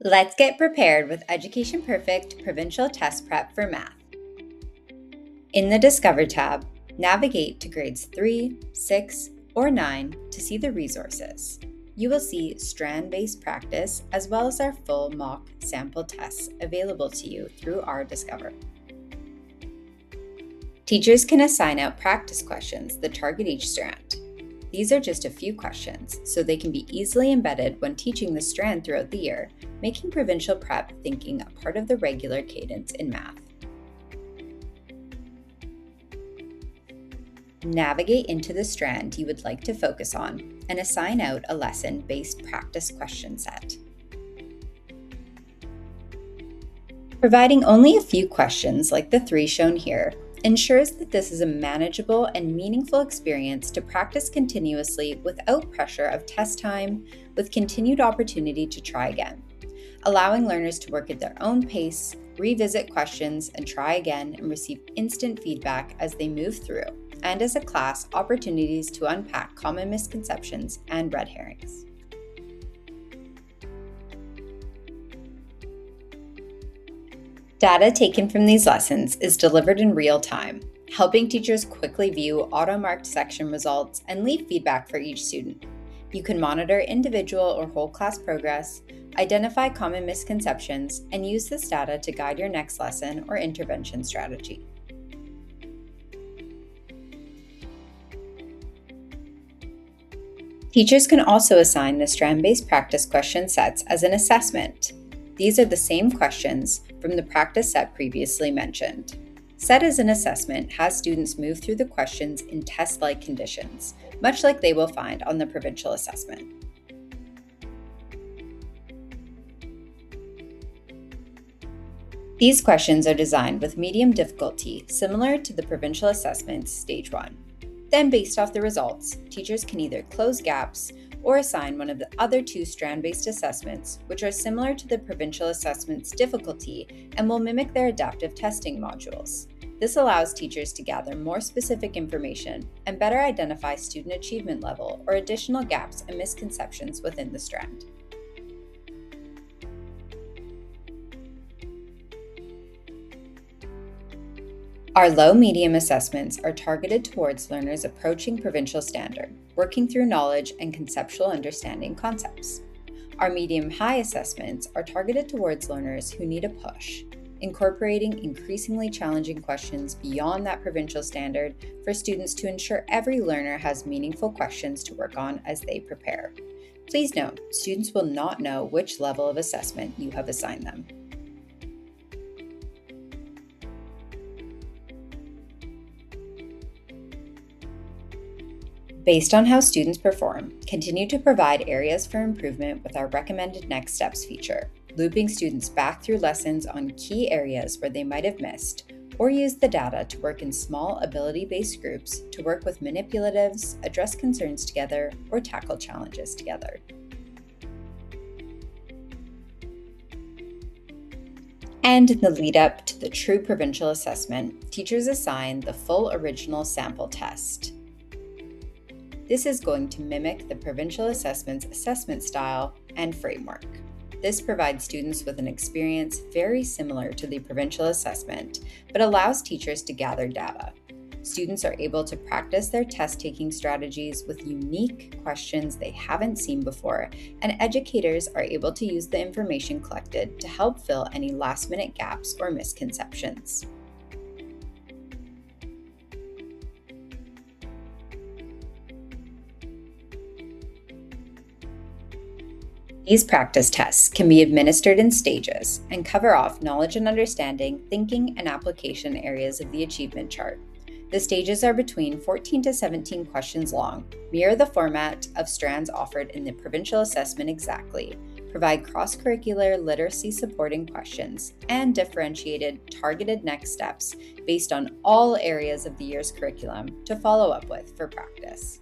Let's get prepared with Education Perfect Provincial Test Prep for Math. In the Discover tab, navigate to grades 3, 6, or 9 to see the resources. You will see strand-based practice as well as our full mock sample tests available to you through our Discover. Teachers can assign out practice questions that target each strand. These are just a few questions, so they can be easily embedded when teaching the strand throughout the year, making Provincial Prep thinking a part of the regular cadence in math. Navigate into the strand you would like to focus on and assign out a lesson-based practice question set. Providing only a few questions like the 3 shown here ensures that this is a manageable and meaningful experience to practice continuously without pressure of test time, with continued opportunity to try again, allowing learners to work at their own pace, revisit questions, and try again and receive instant feedback as they move through, and as a class, opportunities to unpack common misconceptions and red herrings. Data taken from these lessons is delivered in real time, helping teachers quickly view auto-marked section results and leave feedback for each student. You can monitor individual or whole class progress, identify common misconceptions, and use this data to guide your next lesson or intervention strategy. Teachers can also assign the strand-based practice question sets as an assessment. These are the same questions from the practice set previously mentioned. Set as an assessment has students move through the questions in test-like conditions, much like they will find on the provincial assessment. These questions are designed with medium difficulty, similar to the provincial assessment's Stage 1. Then, based off the results, teachers can either close gaps or assign one of the other 2 strand-based assessments, which are similar to the provincial assessment's difficulty and will mimic their adaptive testing modules. This allows teachers to gather more specific information and better identify student achievement level or additional gaps and misconceptions within the strand. Our low-medium assessments are targeted towards learners approaching provincial standard, working through knowledge and conceptual understanding concepts. Our medium-high assessments are targeted towards learners who need a push, incorporating increasingly challenging questions beyond that provincial standard for students to ensure every learner has meaningful questions to work on as they prepare. Please note, students will not know which level of assessment you have assigned them. Based on how students perform, continue to provide areas for improvement with our recommended next steps feature, looping students back through lessons on key areas where they might have missed, or use the data to work in small ability-based groups to work with manipulatives, address concerns together, or tackle challenges together. And in the lead up to the true provincial assessment, teachers assign the full original sample test. This is going to mimic the provincial assessment's assessment style and framework. This provides students with an experience very similar to the provincial assessment, but allows teachers to gather data. Students are able to practice their test-taking strategies with unique questions they haven't seen before, and educators are able to use the information collected to help fill any last-minute gaps or misconceptions. These practice tests can be administered in stages and cover off knowledge and understanding, thinking, and application areas of the achievement chart. The stages are between 14 to 17 questions long, mirror the format of strands offered in the provincial assessment exactly, provide cross-curricular literacy supporting questions, and differentiated, targeted next steps based on all areas of the year's curriculum to follow up with for practice.